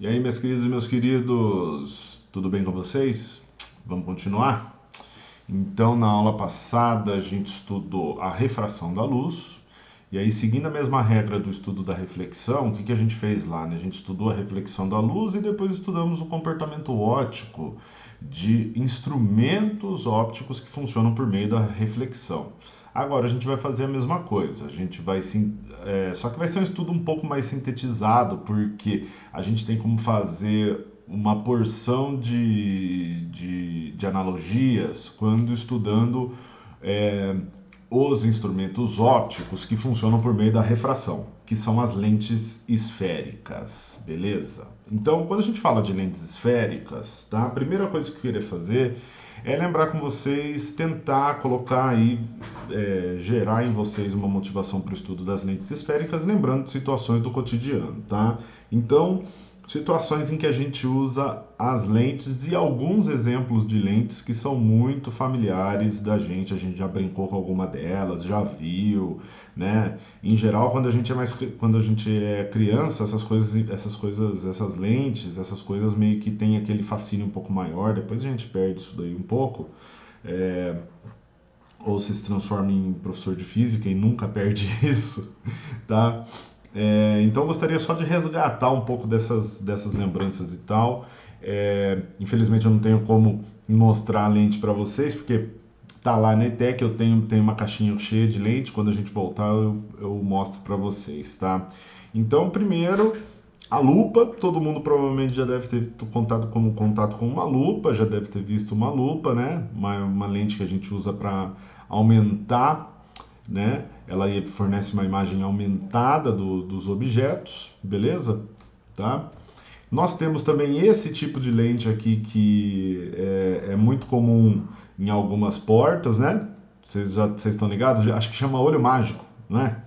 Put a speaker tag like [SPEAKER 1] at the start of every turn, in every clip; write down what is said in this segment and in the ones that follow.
[SPEAKER 1] E aí, minhas queridas e meus queridos, tudo bem com vocês? Vamos continuar? Então, na aula passada, a gente estudou a refração da luz. E aí, seguindo a mesma regra do estudo da reflexão, o que a gente fez lá, né? A gente estudou a reflexão da luz e depois estudamos o comportamento óptico de instrumentos ópticos que funcionam por meio da reflexão. Agora a gente vai fazer a mesma coisa. A gente vai só que vai ser um estudo um pouco mais sintetizado, porque a gente tem como fazer uma porção de analogias quando estudando é, os instrumentos ópticos que funcionam por meio da refração, que são as lentes esféricas, beleza? Então, quando a gente fala de lentes esféricas, tá? A primeira coisa que eu queria fazer é lembrar com vocês, tentar colocar aí, gerar em vocês uma motivação para o estudo das lentes esféricas, lembrando de situações do cotidiano, tá? Então, situações em que a gente usa as lentes e alguns exemplos de lentes que são muito familiares da gente, a gente já brincou com alguma delas, já viu, né? Em geral, quando a gente é criança, essas lentes, essas coisas meio que tem aquele fascínio um pouco maior, depois a gente perde isso daí um pouco. É, ou se transforma em professor de física e nunca perde isso, tá? Então eu gostaria só de resgatar um pouco dessas lembranças e tal. Infelizmente eu não tenho como mostrar a lente para vocês, porque tá lá na ETEC, tenho uma caixinha cheia de lente, quando a gente voltar eu mostro para vocês, tá? Então, primeiro, a lupa, todo mundo provavelmente já deve ter contato com uma lupa, já deve ter visto uma lupa, né? Uma lente que a gente usa para aumentar, né? Ela fornece uma imagem aumentada dos objetos, beleza? Tá? Nós temos também esse tipo de lente aqui que é muito comum em algumas portas, né? Vocês estão ligados? Acho que chama olho mágico, né?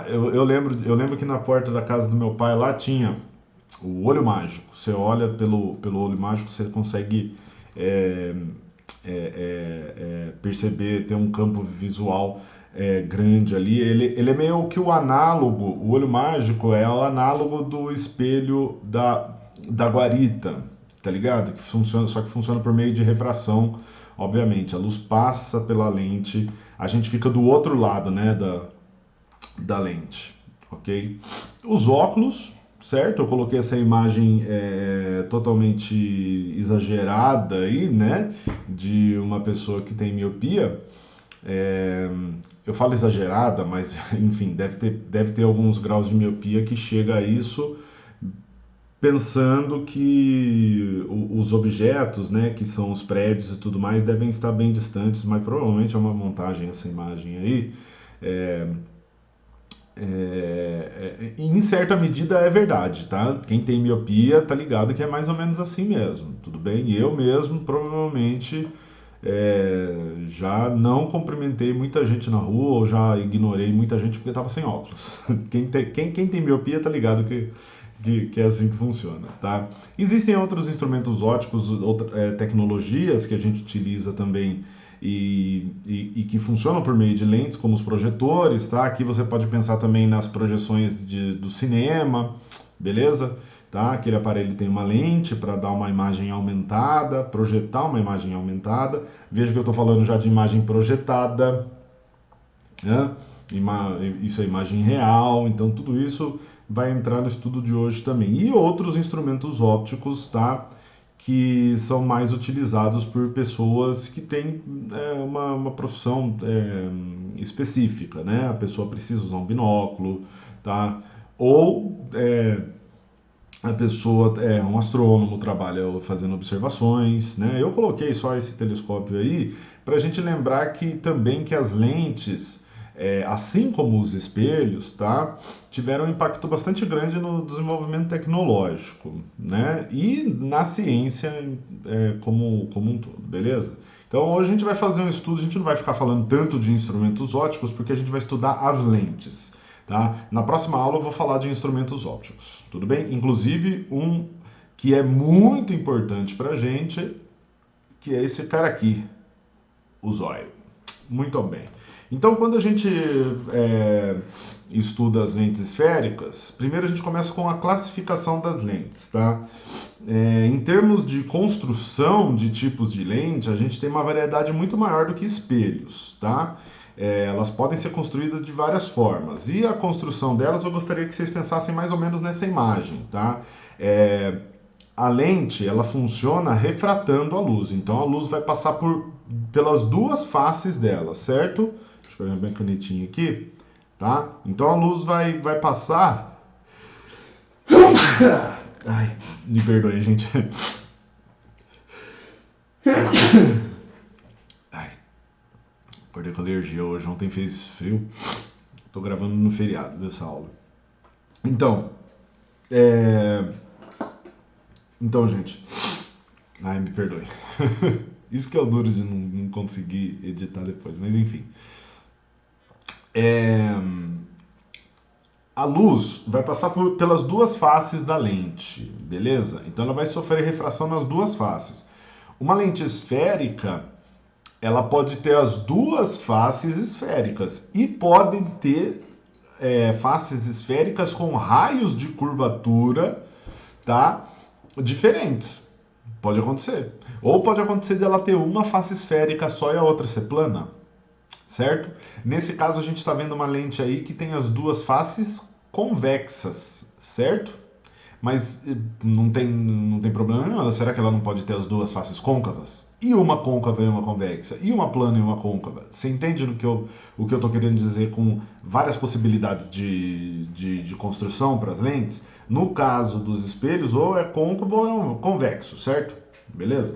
[SPEAKER 1] Eu lembro que na porta da casa do meu pai lá tinha o olho mágico. Você olha pelo olho mágico, você consegue é, perceber, ter um campo visual grande ali. Ele é meio que o análogo, o olho mágico é o análogo do espelho da guarita, tá ligado? Só que funciona por meio de refração, obviamente. A luz passa pela lente, a gente fica do outro lado, né, da lente, ok? Os óculos, certo? Eu coloquei essa imagem totalmente exagerada aí, né? De uma pessoa que tem miopia. É, eu falo exagerada, mas enfim, deve ter alguns graus de miopia que chega a isso, pensando que os objetos, né, que são os prédios e tudo mais, devem estar bem distantes, mas provavelmente é uma montagem essa imagem aí. É, em certa medida é verdade, tá? Quem tem miopia tá ligado que é mais ou menos assim mesmo, tudo bem? Eu mesmo provavelmente já não cumprimentei muita gente na rua ou já ignorei muita gente porque estava sem óculos. Quem tem miopia tá ligado que é assim que funciona, tá? Existem outros instrumentos ópticos, tecnologias que a gente utiliza também e que funcionam por meio de lentes, como os projetores, tá? Aqui você pode pensar também nas projeções do cinema, beleza? Tá? Aquele aparelho tem uma lente para dar uma imagem aumentada, projetar uma imagem aumentada. Veja que eu estou falando já de imagem projetada, né? Isso é imagem real, então tudo isso vai entrar no estudo de hoje também. E outros instrumentos ópticos, tá? Que são mais utilizados por pessoas que têm uma profissão específica, né? A pessoa precisa usar um binóculo, tá? Ou a pessoa é um astrônomo, trabalha fazendo observações, né? Eu coloquei só esse telescópio aí para a gente lembrar que também que as lentes, assim como os espelhos, tá, tiveram um impacto bastante grande no desenvolvimento tecnológico, né? E na ciência como um todo, beleza? Então hoje a gente vai fazer um estudo, a gente não vai ficar falando tanto de instrumentos ópticos, porque a gente vai estudar as lentes. Tá? Na próxima aula eu vou falar de instrumentos ópticos, tudo bem? Inclusive um que é muito importante para a gente, que é esse cara aqui, o zóio. Muito bem. Então, quando a gente estuda as lentes esféricas, primeiro a gente começa com a classificação das lentes, tá? Em termos de construção de tipos de lente, a gente tem uma variedade muito maior do que espelhos, tá? Elas podem ser construídas de várias formas. E a construção delas, eu gostaria que vocês pensassem mais ou menos nessa imagem, tá? A lente, ela funciona refratando a luz. Então, a luz vai passar pelas duas faces dela, certo? Deixa eu pegar bem canetinha aqui, tá? Então, a luz vai passar... Ai, me perdoe, gente. Ai, acordei com alergia hoje, ontem fez frio. Tô gravando no feriado dessa aula. Então, gente. Ai, me perdoe. Isso que é o duro de não conseguir editar depois, mas enfim. A luz vai passar pelas duas faces da lente, beleza? Então ela vai sofrer refração nas duas faces. Uma lente esférica, ela pode ter as duas faces esféricas e pode ter faces esféricas com raios de curvatura, tá? Diferentes. Pode acontecer. Ou pode acontecer dela ter uma face esférica só e a outra ser plana, certo? Nesse caso a gente está vendo uma lente aí que tem as duas faces convexas, certo? Mas não tem problema nenhum. Será que ela não pode ter as duas faces côncavas? E uma côncava e uma convexa? E uma plana e uma côncava? Você entende o que eu estou querendo dizer com várias possibilidades de construção para as lentes? No caso dos espelhos, ou é côncavo ou é convexo, certo? Beleza?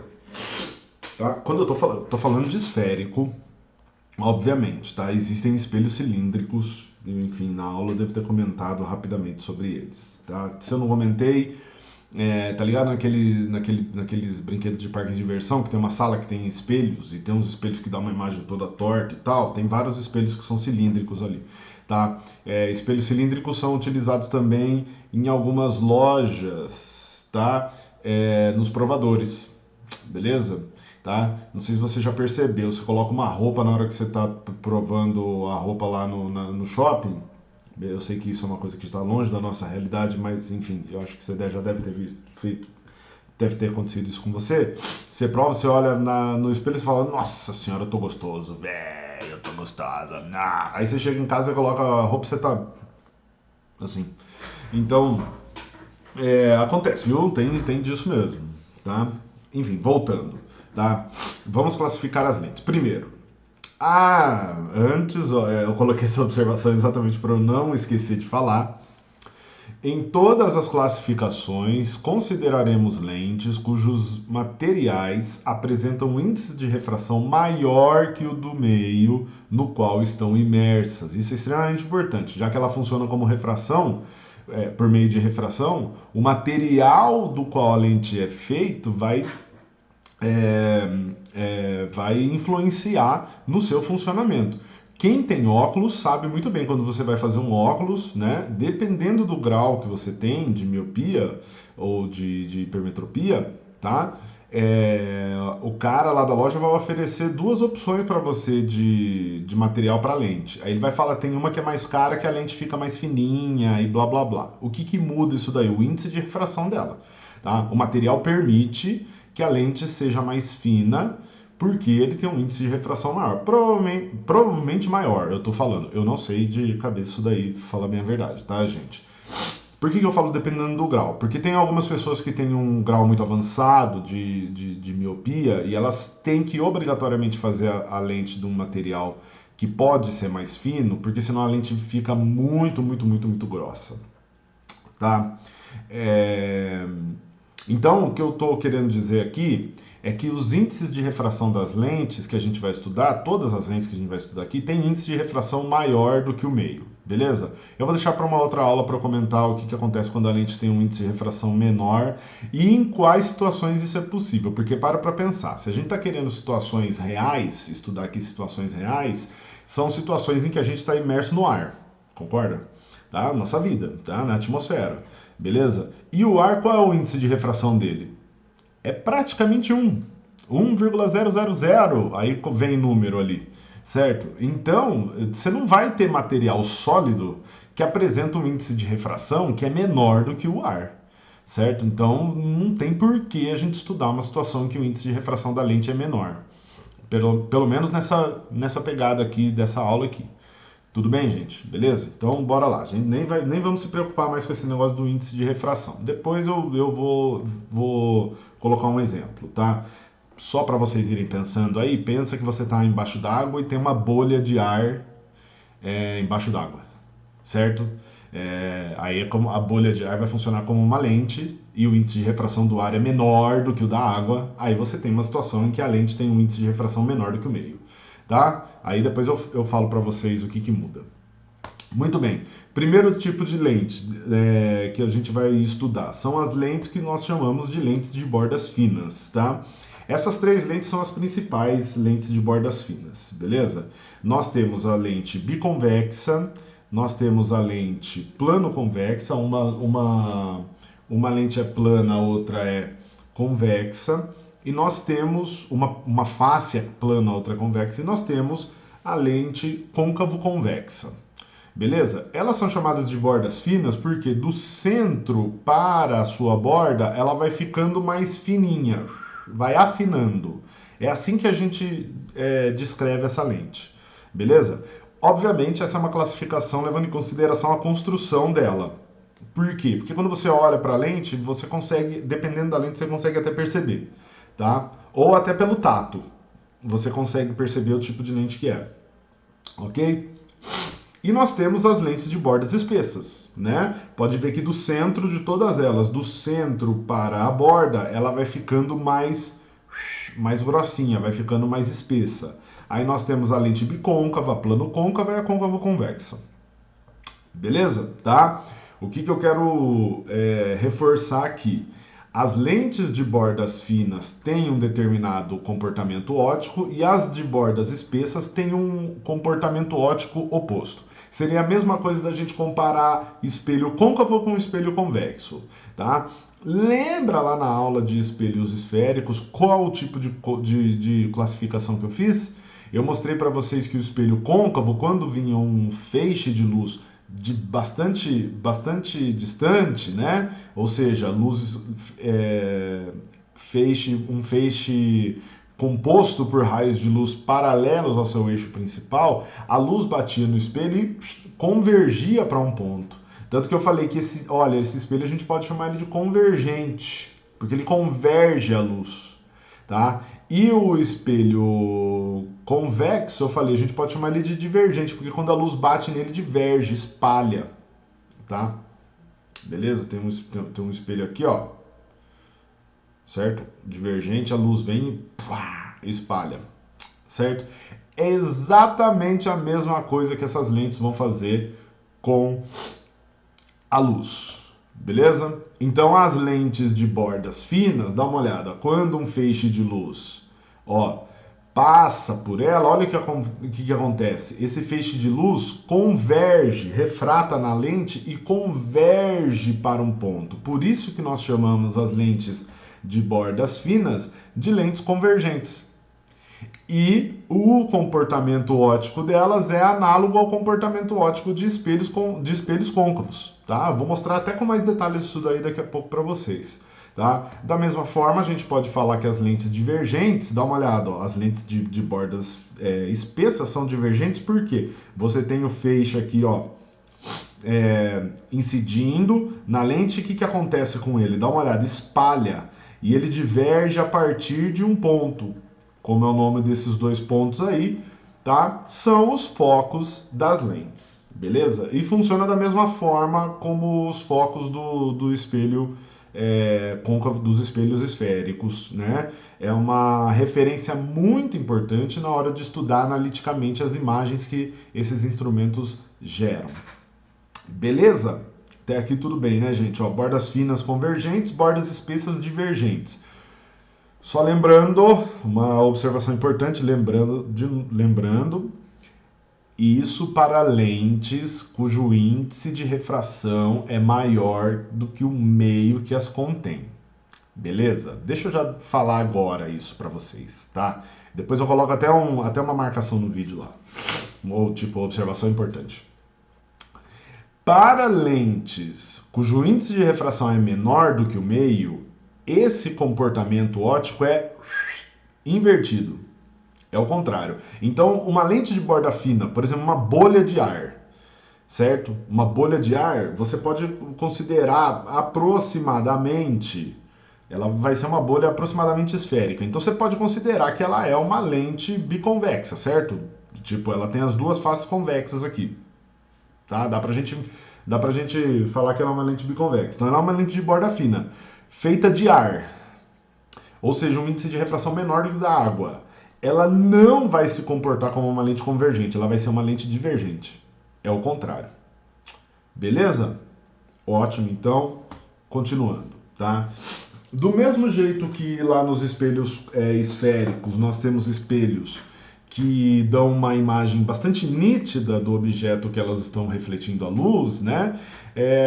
[SPEAKER 1] Tá? Quando eu tô falando de esférico, obviamente, tá? Existem espelhos cilíndricos, enfim, na aula eu devo ter comentado rapidamente sobre eles, tá? Se eu não comentei, tá ligado naqueles brinquedos de parque de diversão, que tem uma sala que tem espelhos, e tem uns espelhos que dão uma imagem toda torta e tal, tem vários espelhos que são cilíndricos ali, tá? Espelhos cilíndricos são utilizados também em algumas lojas, tá? Nos provadores, beleza? Tá? Não sei se você já percebeu, você coloca uma roupa na hora que você está provando a roupa lá no shopping. Eu sei que isso é uma coisa que está longe da nossa realidade, mas enfim, eu acho que você já deve ter feito, deve ter acontecido isso com você. Você prova, você olha no espelho e fala: Nossa senhora, eu tô gostoso, velho, eu tô gostosa. Nah. Aí você chega em casa e coloca a roupa e você tá assim. Então, acontece, viu? Tem disso mesmo, tá? Enfim, voltando. Tá? Vamos classificar as lentes. Primeiro, antes eu coloquei essa observação exatamente para eu não esquecer de falar. Em todas as classificações, consideraremos lentes cujos materiais apresentam um índice de refração maior que o do meio no qual estão imersas. Isso é extremamente importante, já que ela funciona como refração, por meio de refração, o material do qual a lente é feito vai influenciar no seu funcionamento. Quem tem óculos sabe muito bem quando você vai fazer um óculos, né? Dependendo do grau que você tem de miopia ou de hipermetropia, tá? O cara lá da loja vai oferecer duas opções para você de material para lente. Aí ele vai falar, tem uma que é mais cara, que a lente fica mais fininha e blá blá blá. O que muda isso daí? O índice de refração dela. Tá? O material permite que a lente seja mais fina, porque ele tem um índice de refração maior. Provavelmente maior, eu tô falando. Eu não sei de cabeça isso daí, falar bem a verdade, tá, gente? Por que eu falo dependendo do grau? Porque tem algumas pessoas que têm um grau muito avançado de miopia e elas têm que obrigatoriamente fazer a lente de um material que pode ser mais fino, porque senão a lente fica muito, muito, muito, muito grossa, tá? Então, o que eu estou querendo dizer aqui é que os índices de refração das lentes que a gente vai estudar, todas as lentes que a gente vai estudar aqui, tem índice de refração maior do que o meio, beleza? Eu vou deixar para uma outra aula para comentar o que acontece quando a lente tem um índice de refração menor e em quais situações isso é possível, porque para pensar, se a gente está querendo situações reais, estudar aqui situações reais, são situações em que a gente está imerso no ar, concorda? Tá? Nossa vida, tá? Na atmosfera. Beleza? E o ar, qual é o índice de refração dele? É praticamente 1. 1,000. Aí vem número ali. certo? Então, você não vai ter material sólido que apresenta um índice de refração que é menor do que o ar, certo? Então, não tem por que a gente estudar uma situação em que o índice de refração da lente é menor. Pelo menos nessa pegada aqui, dessa aula aqui. Tudo bem, gente? Beleza? Então, bora lá. A gente nem vamos se preocupar mais com esse negócio do índice de refração. Depois eu vou colocar um exemplo, tá? Só para vocês irem pensando aí, pensa que você está embaixo d'água e tem uma bolha de ar embaixo d'água, certo? Aí a bolha de ar vai funcionar como uma lente e o índice de refração do ar é menor do que o da água. Aí você tem uma situação em que a lente tem um índice de refração menor do que o meio, tá? Aí depois eu falo para vocês o que muda. Muito bem. Primeiro tipo de lente que a gente vai estudar são as lentes que nós chamamos de lentes de bordas finas, tá? Essas três lentes são as principais lentes de bordas finas, beleza? Nós temos a lente biconvexa, nós temos a lente plano-convexa, uma lente é plana, a outra é convexa, e nós temos uma face é plana, a outra é convexa, e nós temos a lente côncavo-convexa. Beleza? Elas são chamadas de bordas finas porque do centro para a sua borda ela vai ficando mais fininha, vai afinando. É assim que a gente descreve essa lente. Beleza? Obviamente, essa é uma classificação levando em consideração a construção dela. Por quê? Porque quando você olha para a lente, você consegue, dependendo da lente, você consegue até perceber, tá? Ou até pelo tato, você consegue perceber o tipo de lente que é. Ok? E nós temos as lentes de bordas espessas, né? Pode ver que do centro de todas elas, do centro para a borda, ela vai ficando mais grossinha, vai ficando mais espessa. Aí nós temos a lente bicôncava, a plano-côncava e a côncavo-convexa. Beleza? Tá? O que eu quero reforçar aqui? As lentes de bordas finas têm um determinado comportamento óptico e as de bordas espessas têm um comportamento óptico oposto. Seria a mesma coisa da gente comparar espelho côncavo com espelho convexo, tá? Lembra lá na aula de espelhos esféricos qual o tipo de classificação que eu fiz? Eu mostrei para vocês que o espelho côncavo, quando vinha um feixe de luz de bastante distante, né? Ou seja, luzes, um feixe composto por raios de luz paralelos ao seu eixo principal, a luz batia no espelho e convergia para um ponto. Tanto que eu falei que esse espelho a gente pode chamar ele de convergente, porque ele converge a luz, tá? E o espelho convexo, eu falei, a gente pode chamar ele de divergente, porque quando a luz bate nele, diverge, espalha, tá? Beleza? Tem um espelho aqui, ó, certo? Divergente, a luz vem e espalha, certo? É exatamente a mesma coisa que essas lentes vão fazer com a luz, beleza? Então as lentes de bordas finas, dá uma olhada, quando um feixe de luz, passa por ela, olha o que acontece. Esse feixe de luz converge, refrata na lente e converge para um ponto. Por isso que nós chamamos as lentes de bordas finas de lentes convergentes. E o comportamento óptico delas é análogo ao comportamento óptico de espelhos côncavos, tá? Vou mostrar até com mais detalhes isso daí daqui a pouco para vocês, tá? Da mesma forma, a gente pode falar que as lentes divergentes, dá uma olhada, as lentes de bordas espessas são divergentes porque você tem o feixe aqui, incidindo na lente. O que acontece com ele? Dá uma olhada, espalha, e ele diverge a partir de um ponto. Como é o nome desses dois pontos aí, tá? São os focos das lentes, beleza? E funciona da mesma forma como os focos do espelho côncavo, dos espelhos esféricos, né? É uma referência muito importante na hora de estudar analiticamente as imagens que esses instrumentos geram. Beleza? Até aqui tudo bem, né, gente? Bordas finas convergentes, bordas espessas divergentes. Só lembrando, uma observação importante, lembrando, isso para lentes cujo índice de refração é maior do que o meio que as contém, Beleza? Deixa eu já falar agora isso para vocês, tá? Depois eu coloco até uma marcação no vídeo lá. Ou tipo, observação importante. Para lentes cujo índice de refração é menor do que o meio, esse comportamento óptico é invertido. É o contrário. Então, uma lente de borda fina, por exemplo, uma bolha de ar, certo? Uma bolha de ar, você pode considerar aproximadamente, ela vai ser uma bolha aproximadamente esférica. Então, você pode considerar que ela é uma lente biconvexa, certo? Tipo, ela tem as duas faces convexas aqui, tá? Dá pra gente falar que ela é uma lente biconvexa. Então, ela é uma lente de borda fina, feita de ar, ou seja, um índice de refração menor do que o da água. Ela não vai se comportar como uma lente convergente, ela vai ser uma lente divergente. É o contrário. Beleza? Ótimo, então, continuando, tá? Do mesmo jeito que lá nos espelhos esféricos nós temos espelhos que dão uma imagem bastante nítida do objeto que elas estão refletindo a luz, né?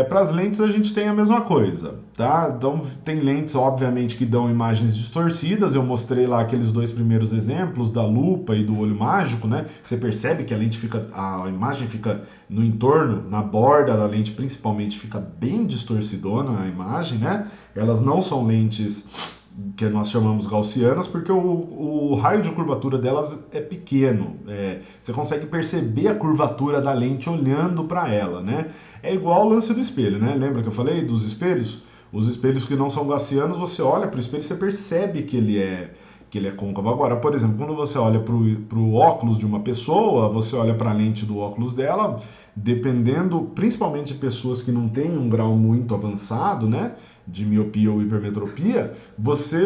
[SPEAKER 1] Para as lentes a gente tem a mesma coisa, tá? Então tem lentes, obviamente, que dão imagens distorcidas. Eu mostrei lá aqueles dois primeiros exemplos da lupa e do olho mágico, né? Você percebe que a imagem fica no entorno, na borda da lente, principalmente, fica bem distorcidona a imagem, né? Elas não são lentes que nós chamamos gaussianas, porque o raio de curvatura delas é pequeno. Você consegue perceber a curvatura da lente olhando para ela, né? É igual o lance do espelho, né? Lembra que eu falei dos espelhos? Os espelhos que não são gaussianos, você olha para o espelho e você percebe que ele é côncavo. Agora, por exemplo, quando você olha para o óculos de uma pessoa, você olha para a lente do óculos dela, dependendo, principalmente de pessoas que não têm um grau muito avançado, né, de miopia ou hipermetropia, você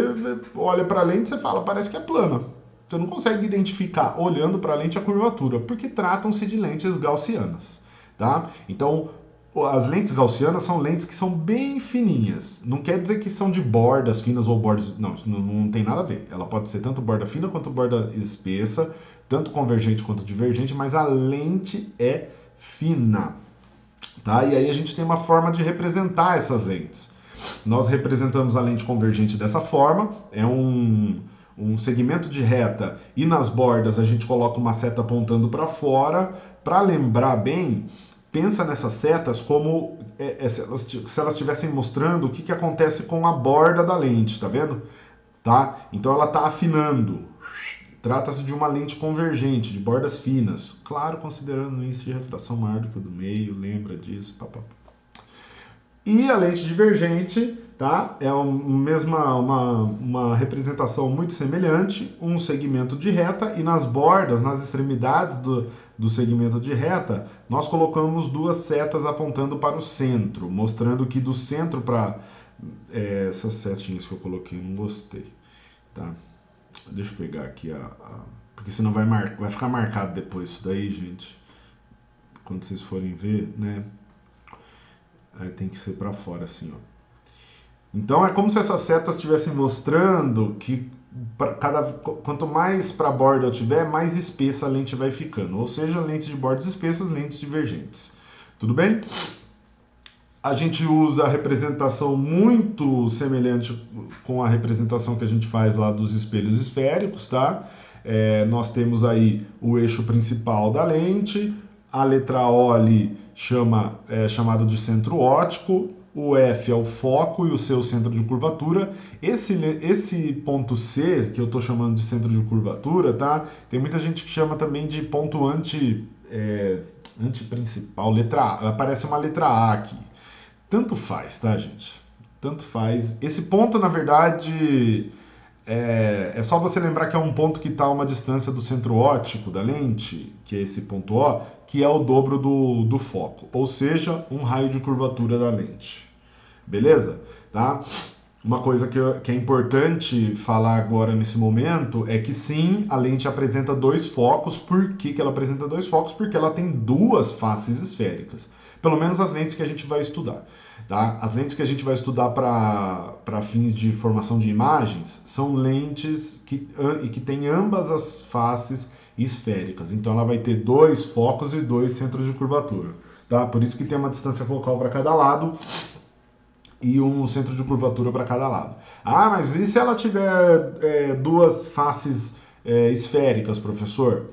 [SPEAKER 1] olha para a lente e você fala, parece que é plana. Você não consegue identificar, olhando para a lente, a curvatura, porque tratam-se de lentes gaussianas, tá? Então, as lentes gaussianas são lentes que são bem fininhas. Não quer dizer que são de bordas finas ou bordas... Não, isso não tem nada a ver. Ela pode ser tanto borda fina quanto borda espessa, tanto convergente quanto divergente, mas a lente é fina, tá? E aí a gente tem uma forma de representar essas lentes. Nós representamos a lente convergente dessa forma, é um segmento de reta e nas bordas a gente coloca uma seta apontando para fora. Para lembrar bem, pensa nessas setas como se elas estivessem mostrando o que acontece com a borda da lente, tá vendo? Tá? Então ela está afinando. Trata-se de uma lente convergente, de bordas finas. Claro, considerando um índice de refração maior do que o do meio, lembra disso, papapá. E a lente divergente, tá? É uma representação muito semelhante, um segmento de reta, e nas bordas, nas extremidades do segmento de reta, nós colocamos duas setas apontando para o centro, mostrando que do centro para... essas setinhas que eu coloquei, não gostei, tá? Deixa eu pegar aqui porque senão vai ficar marcado depois isso daí, gente. Quando vocês forem ver, né? Aí tem que ser para fora assim, ó. Então é como se essas setas estivessem mostrando que quanto mais para a borda eu tiver, mais espessa a lente vai ficando. Ou seja, lentes de bordas espessas, lentes divergentes. Tudo bem? A gente usa a representação muito semelhante com a representação que a gente faz lá dos espelhos esféricos, tá? Nós temos aí o eixo principal da lente, a letra O ali chamado de centro óptico, o F é o foco e o C é o centro de curvatura. Esse ponto C, que eu estou chamando de centro de curvatura, tá? Tem muita gente que chama também de ponto anti-principal, letra A. Aparece uma letra A aqui. Tanto faz, tá, gente? Tanto faz. Esse ponto, na verdade, é só você lembrar que é um ponto que está a uma distância do centro óptico da lente, que é esse ponto O, que é o dobro do foco, ou seja, um raio de curvatura da lente. Beleza? Tá? Uma coisa que é importante falar agora nesse momento é que sim, a lente apresenta dois focos. Por que ela apresenta dois focos? Porque ela tem duas faces esféricas. Pelo menos as lentes que a gente vai estudar. Tá? As lentes que a gente vai estudar para fins de formação de imagens são lentes que têm ambas as faces esféricas. Então ela vai ter dois focos e dois centros de curvatura. Tá? Por isso que tem uma distância focal para cada lado. e um centro de curvatura para cada lado. Ah, mas e se ela tiver duas faces esféricas, professor?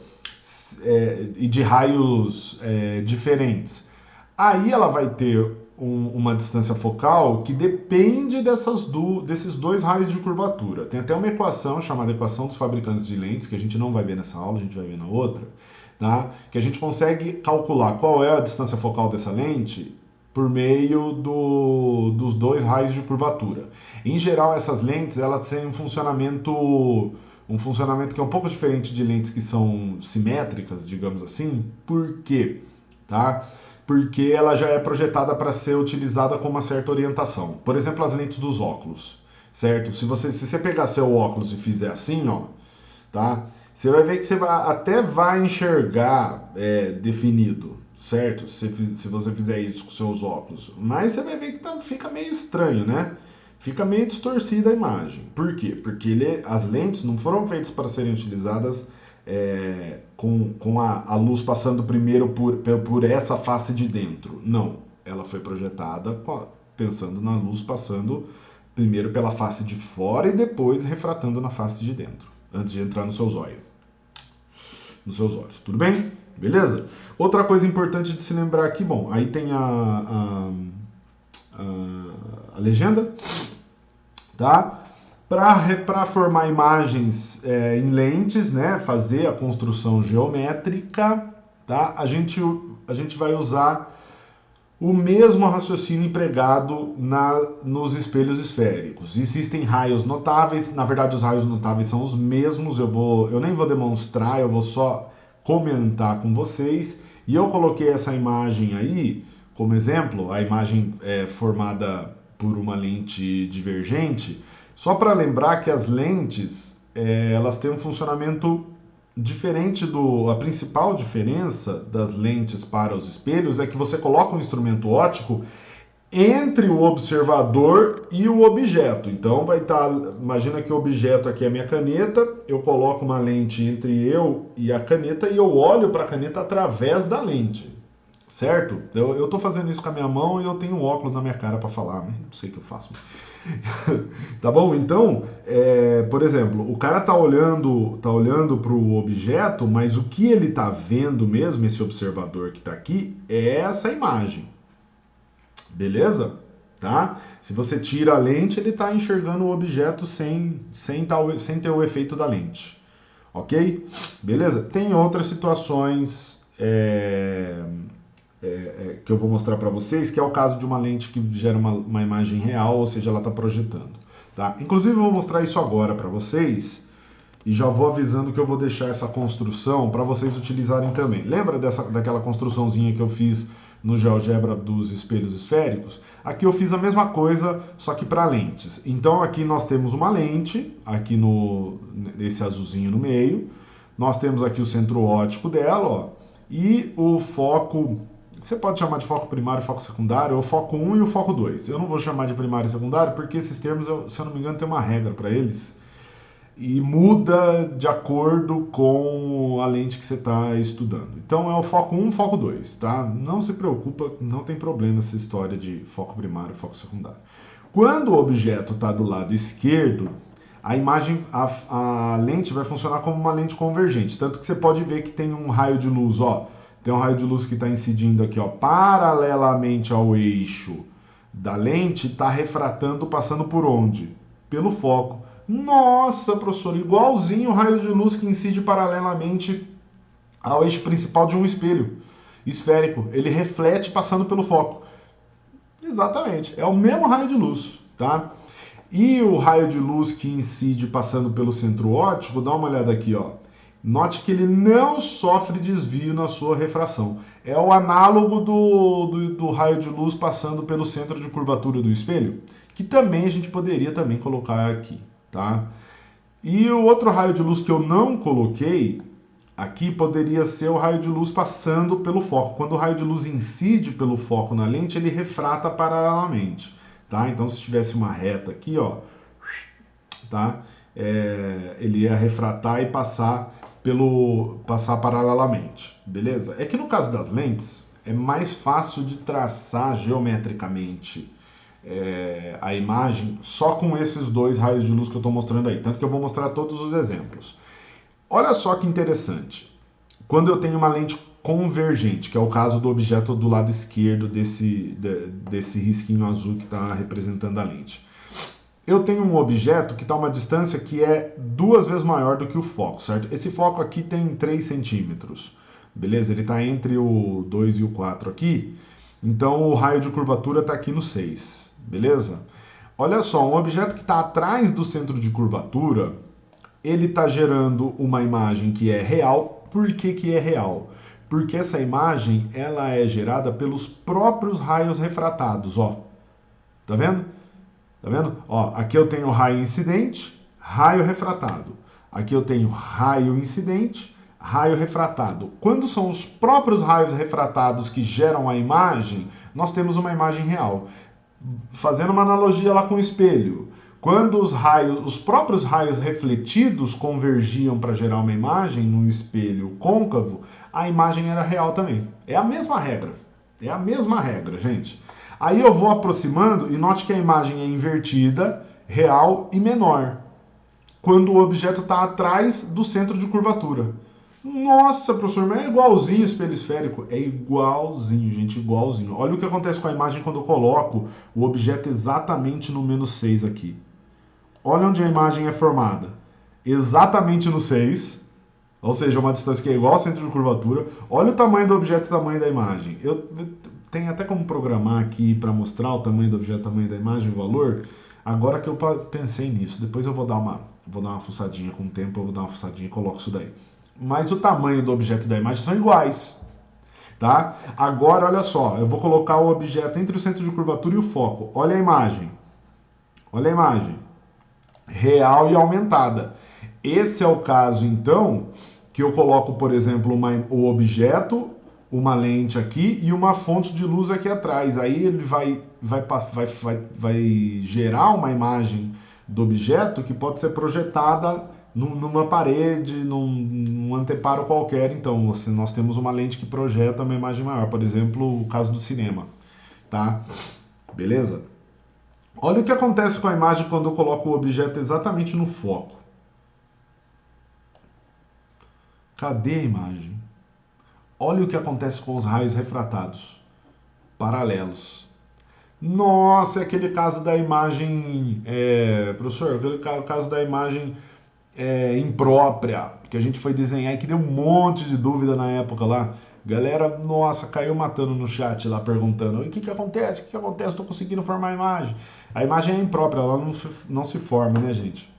[SPEAKER 1] E de raios diferentes? Aí ela vai ter uma distância focal que depende desses dois raios de curvatura. Tem até uma equação chamada equação dos fabricantes de lentes, que a gente não vai ver nessa aula, a gente vai ver na outra, tá? Que a gente consegue calcular qual é a distância focal dessa lente por meio dos dois raios de curvatura. Em geral, essas lentes elas têm um funcionamento que é um pouco diferente de lentes que são simétricas, digamos assim. Por quê? Tá? Porque ela já é projetada para ser utilizada com uma certa orientação. Por exemplo, as lentes dos óculos, certo? Se você pegar seu óculos e fizer assim, ó, tá? Você vai ver que até vai enxergar definido, certo? Se você fizer isso com seus óculos. Mas você vai ver que fica meio estranho, né? Fica meio distorcida a imagem. Por quê? Porque as lentes não foram feitas para serem utilizadas com a luz passando primeiro por essa face de dentro. Não, ela foi projetada pensando na luz passando primeiro pela face de fora e depois refratando na face de dentro, antes de entrar nos seus olhos. Tudo bem? Beleza? Outra coisa importante de se lembrar aqui, bom, aí tem a legenda, tá? Para formar imagens em lentes, né, fazer a construção geométrica, tá? A gente vai usar o mesmo raciocínio empregado nos espelhos esféricos. Existem raios notáveis, na verdade os raios notáveis são os mesmos, eu nem vou demonstrar, eu vou só comentar com vocês. E eu coloquei essa imagem aí como exemplo, a imagem formada por uma lente divergente, só para lembrar que as lentes elas têm um funcionamento diferente a principal diferença das lentes para os espelhos é que você coloca um instrumento óptico entre o observador e o objeto. Então vai estar, imagina que o objeto aqui é a minha caneta, eu coloco uma lente entre eu e a caneta e eu olho para a caneta através da lente, certo? Eu estou fazendo isso com a minha mão e eu tenho um óculos na minha cara para falar, mas não sei o que eu faço. Tá bom? Então, por exemplo, o cara tá olhando para o objeto, mas o que ele tá vendo mesmo, esse observador que tá aqui, é essa imagem. Beleza? Tá? Se você tira a lente, ele tá enxergando o objeto sem ter o efeito da lente. Ok? Beleza? Tem outras situações que eu vou mostrar para vocês, que é o caso de uma lente que gera uma imagem real, ou seja, ela está projetando. Tá? Inclusive, eu vou mostrar isso agora para vocês, e já vou avisando que eu vou deixar essa construção para vocês utilizarem também. Lembra daquela construçãozinha que eu fiz no GeoGebra dos espelhos esféricos? Aqui eu fiz a mesma coisa, só que para lentes. Então aqui nós temos uma lente, aqui nesse azulzinho no meio, nós temos aqui o centro óptico dela, ó, e o foco. Você pode chamar de foco primário e foco secundário, ou foco 1 e o foco 2. Eu não vou chamar de primário e secundário, porque esses termos, se eu não me engano, tem uma regra para eles. E muda de acordo com a lente que você está estudando. Então é o foco 1 e o foco 2, tá? Não se preocupa, não tem problema essa história de foco primário e foco secundário. Quando o objeto está do lado esquerdo, a lente vai funcionar como uma lente convergente. Tanto que você pode ver que tem um raio de luz, ó. Tem um raio de luz que está incidindo aqui, ó, paralelamente ao eixo da lente, está refratando, passando por onde? Pelo foco. Nossa, professor, igualzinho o raio de luz que incide paralelamente ao eixo principal de um espelho esférico. Ele reflete passando pelo foco. Exatamente, é o mesmo raio de luz, tá? E o raio de luz que incide passando pelo centro óptico, dá uma olhada aqui, ó. Note que ele não sofre desvio na sua refração. É o análogo do raio de luz passando pelo centro de curvatura do espelho, que também a gente poderia também colocar aqui, tá? E o outro raio de luz que eu não coloquei aqui poderia ser o raio de luz passando pelo foco. Quando o raio de luz incide pelo foco na lente, ele refrata paralelamente, tá? Então se tivesse uma reta aqui, ó, tá? Ele ia refratar e passar paralelamente, beleza? É que no caso das lentes é mais fácil de traçar geometricamente a imagem só com esses dois raios de luz que eu estou mostrando aí. Tanto que eu vou mostrar todos os exemplos. Olha só que interessante. Quando eu tenho uma lente convergente, que é o caso do objeto do lado esquerdo desse risquinho azul que está representando a lente. Eu tenho um objeto que está a uma distância que é 2 vezes maior do que o foco, certo? Esse foco aqui tem 3 centímetros, beleza? Ele está entre o 2 e o 4 aqui, então o raio de curvatura está aqui no 6, beleza? Olha só, um objeto que está atrás do centro de curvatura, ele está gerando uma imagem que é real. Por que que é real? Porque essa imagem ela é gerada pelos próprios raios refratados, ó. Tá vendo? Tá vendo? Ó, aqui eu tenho raio incidente, raio refratado. Aqui eu tenho raio incidente, raio refratado. Quando são os próprios raios refratados que geram a imagem, nós temos uma imagem real. Fazendo uma analogia lá com o espelho. Quando os próprios raios refletidos convergiam para gerar uma imagem no espelho côncavo, a imagem era real também. É a mesma regra. É a mesma regra, gente. Aí eu vou aproximando e note que a imagem é invertida, real e menor, quando o objeto está atrás do centro de curvatura. Nossa, professor, mas é igualzinho o espelho esférico. É igualzinho, gente, igualzinho. Olha o que acontece com a imagem quando eu coloco o objeto exatamente no -6 aqui. Olha onde a imagem é formada. Exatamente no 6, ou seja, uma distância que é igual ao centro de curvatura. Olha o tamanho do objeto e o tamanho da imagem. Eu tenho até como programar aqui para mostrar o tamanho do objeto, o tamanho da imagem, o valor. Agora que eu pensei nisso, depois eu vou dar uma fuçadinha com o tempo, eu vou dar uma fuçadinha e coloco isso daí. Mas o tamanho do objeto e da imagem são iguais, tá? Agora, olha só, eu vou colocar o objeto entre o centro de curvatura e o foco. Olha a imagem. Olha a imagem. Real e aumentada. Esse é o caso, então, que eu coloco, por exemplo, o objeto, uma lente aqui e uma fonte de luz aqui atrás. Aí ele vai gerar uma imagem do objeto que pode ser projetada numa parede, num anteparo qualquer. Então, nós temos uma lente que projeta uma imagem maior. Por exemplo, o caso do cinema, tá? Beleza? Olha o que acontece com a imagem quando eu coloco o objeto exatamente no foco. Cadê a imagem? Olha o que acontece com os raios refratados, paralelos. Nossa, é aquele caso da imagem, professor, aquele caso da imagem imprópria, que a gente foi desenhar e que deu um monte de dúvida na época lá. Galera, nossa, caiu matando no chat lá, perguntando: o que acontece? O que acontece? Estou conseguindo formar a imagem. A imagem é imprópria, ela não se forma, né, gente?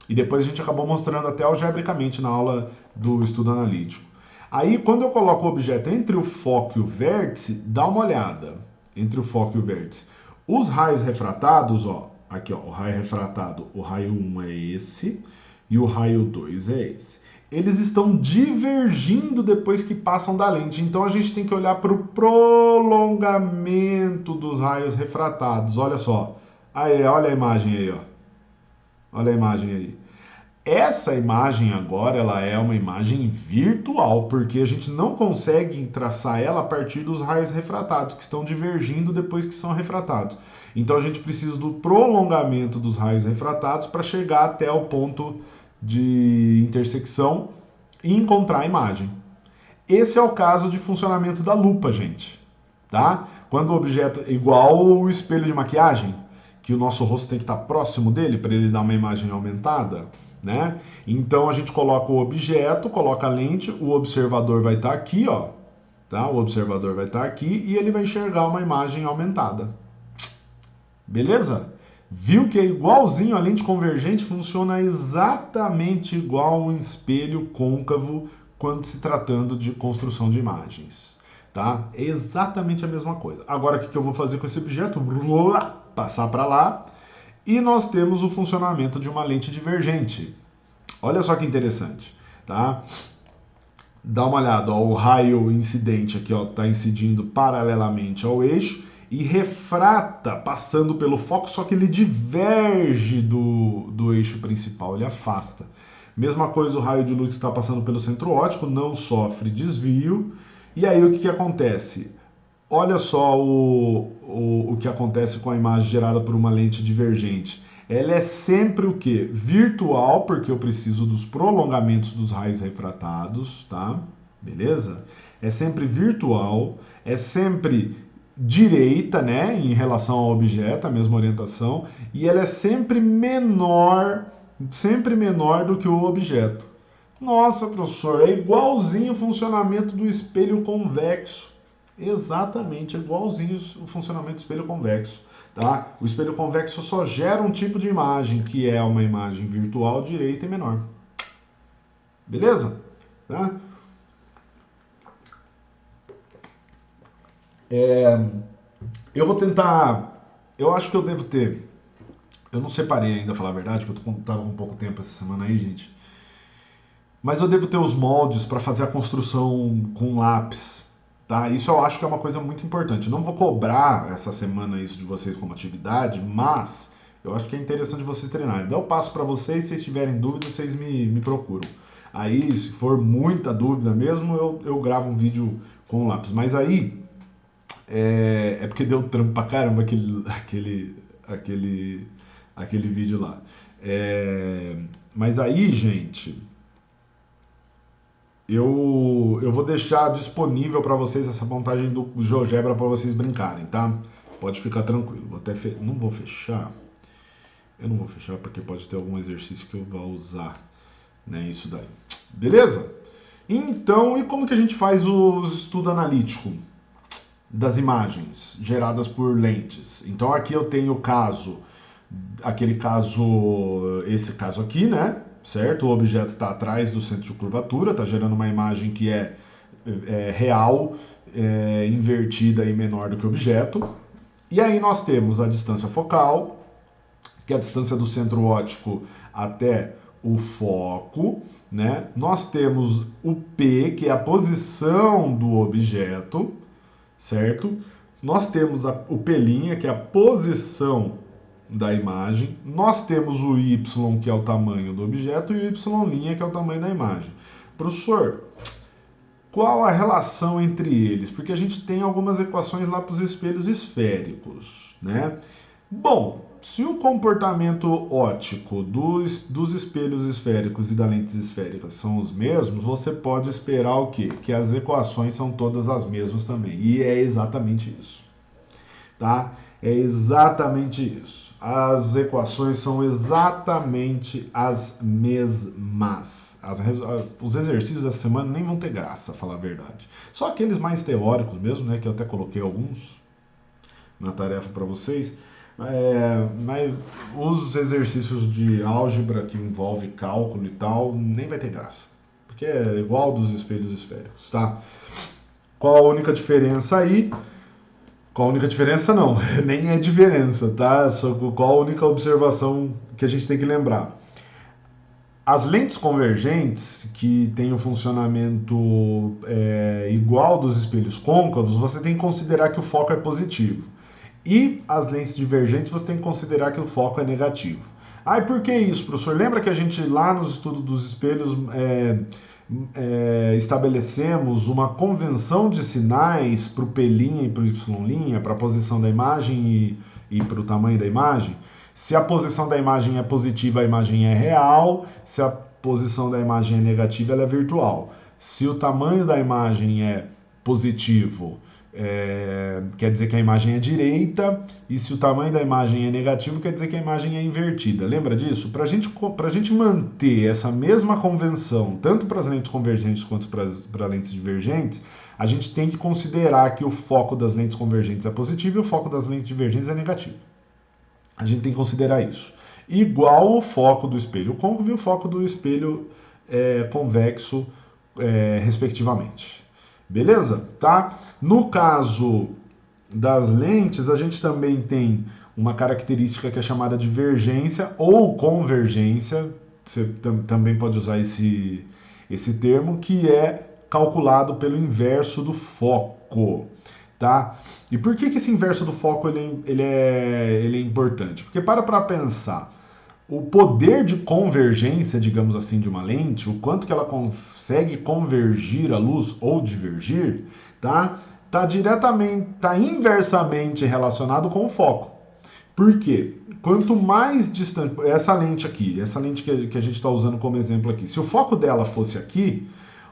[SPEAKER 1] E depois a gente acabou mostrando até algebricamente na aula do estudo analítico. Aí, quando eu coloco o objeto entre o foco e o vértice, dá uma olhada. Entre o foco e o vértice. Os raios refratados, ó, aqui ó, o raio refratado, o raio 1 é esse e o raio 2 é esse. Eles estão divergindo depois que passam da lente. Então a gente tem que olhar para o prolongamento dos raios refratados. Olha só. Aí, olha a imagem aí, ó. Olha a imagem aí. Essa imagem agora, ela é uma imagem virtual, porque a gente não consegue traçar ela a partir dos raios refratados, que estão divergindo depois que são refratados. Então a gente precisa do prolongamento dos raios refratados para chegar até o ponto de intersecção e encontrar a imagem. Esse é o caso de funcionamento da lupa, gente. Tá? Quando o objeto é igual o espelho de maquiagem, que o nosso rosto tem que estar próximo dele para ele dar uma imagem aumentada, né? Então a gente coloca o objeto, coloca a lente, o observador vai estar aqui, ó, tá? O observador vai estar aqui e ele vai enxergar uma imagem aumentada. Beleza? Viu que é igualzinho a lente convergente, funciona exatamente igual um espelho côncavo quando se tratando de construção de imagens, tá? É exatamente a mesma coisa. Agora o que eu vou fazer com esse objeto? Passar para lá. E nós temos o funcionamento de uma lente divergente. Olha só que interessante, tá? Dá uma olhada, ó, o raio incidente aqui está incidindo paralelamente ao eixo e refrata passando pelo foco, só que ele diverge do eixo principal, ele afasta. Mesma coisa o raio de luz que está passando pelo centro óptico, não sofre desvio. E aí o que acontece? olha só o que acontece com a imagem gerada por uma lente divergente. Ela é sempre o quê? Virtual, porque eu preciso dos prolongamentos dos raios refratados, tá? Beleza? É sempre virtual, é sempre direita, né, em relação ao objeto, a mesma orientação, e ela é sempre menor do que o objeto. Nossa, professor, é igualzinho o funcionamento do espelho convexo. Exatamente, é igualzinho o funcionamento do espelho convexo, tá? O espelho convexo só gera um tipo de imagem, que é uma imagem virtual direita e menor. Beleza? Tá? Eu vou tentar. Eu acho que eu devo ter. Eu não separei ainda, falar a verdade, que eu tava com pouco tempo essa semana aí, gente. Mas eu devo ter os moldes para fazer a construção com lápis, tá? Isso eu acho que é uma coisa muito importante. Não vou cobrar essa semana isso de vocês como atividade, mas eu acho que é interessante vocês treinarem. Então eu passo para vocês, se vocês tiverem dúvidas, vocês me procuram. Aí, se for muita dúvida mesmo, eu gravo um vídeo com lápis. Mas aí, é porque deu trampo pra caramba aquele vídeo lá. Mas aí, gente, eu vou deixar disponível para vocês essa montagem do GeoGebra para vocês brincarem, tá? Pode ficar tranquilo. Não vou fechar. Eu não vou fechar porque pode ter algum exercício que eu vá usar, né? Isso daí. Beleza? Então, e como que a gente faz o estudo analítico das imagens geradas por lentes? Então aqui eu tenho o caso, esse caso aqui, né? Certo? O objeto está atrás do centro de curvatura, está gerando uma imagem que é real, invertida e menor do que o objeto. E aí nós temos a distância focal, que é a distância do centro óptico até o foco, né? Nós temos o P, que é a posição do objeto, certo? Nós temos o P', que é a posição da imagem. Nós temos o Y, que é o tamanho do objeto, e o Y', que é o tamanho da imagem. Professor, qual a relação entre eles? Porque a gente tem algumas equações lá para os espelhos esféricos, né? Bom, se o comportamento óptico dos espelhos esféricos e das lentes esféricas são os mesmos, você pode esperar o quê? Que as equações são todas as mesmas também. E é exatamente isso, tá? É exatamente isso. As equações são exatamente as mesmas. Os exercícios dessa semana nem vão ter graça, falar a verdade. Só aqueles mais teóricos mesmo, né? Que eu até coloquei alguns na tarefa para vocês. Mas os exercícios de álgebra que envolve cálculo e tal, nem vai ter graça. Porque é igual dos espelhos esféricos, tá? Qual a única diferença aí? Qual a única diferença? Não, nem é diferença, tá? Só qual a única observação que a gente tem que lembrar? As lentes convergentes, que têm o funcionamento igual dos espelhos côncavos, você tem que considerar que o foco é positivo. E as lentes divergentes, você tem que considerar que o foco é negativo. Ah, e por que isso, professor? Lembra que a gente lá nos estudos dos espelhos estabelecemos uma convenção de sinais para o P' e para o Y', para a posição da imagem e para o tamanho da imagem? Se a posição da imagem é positiva, a imagem é real. Se a posição da imagem é negativa, ela é virtual. Se o tamanho da imagem é positivo, quer dizer que a imagem é direita, e se o tamanho da imagem é negativo, quer dizer que a imagem é invertida. Lembra disso? Para a gente manter essa mesma convenção, tanto para as lentes convergentes quanto para lentes divergentes, a gente tem que considerar que o foco das lentes convergentes é positivo e o foco das lentes divergentes é negativo. A gente tem que considerar isso. Igual o foco do espelho côncavo e o foco do espelho convexo, respectivamente. Beleza? Tá? No caso das lentes, a gente também tem uma característica que é chamada divergência ou convergência. Você também pode usar esse termo, que é calculado pelo inverso do foco. Tá? E por que esse inverso do foco ele é importante? Porque para pensar, o poder de convergência, digamos assim, de uma lente, o quanto que ela consegue convergir a luz ou divergir, tá? está inversamente relacionado com o foco. Por quê? Quanto mais distante, essa lente aqui, essa lente que a gente está usando como exemplo aqui, se o foco dela fosse aqui,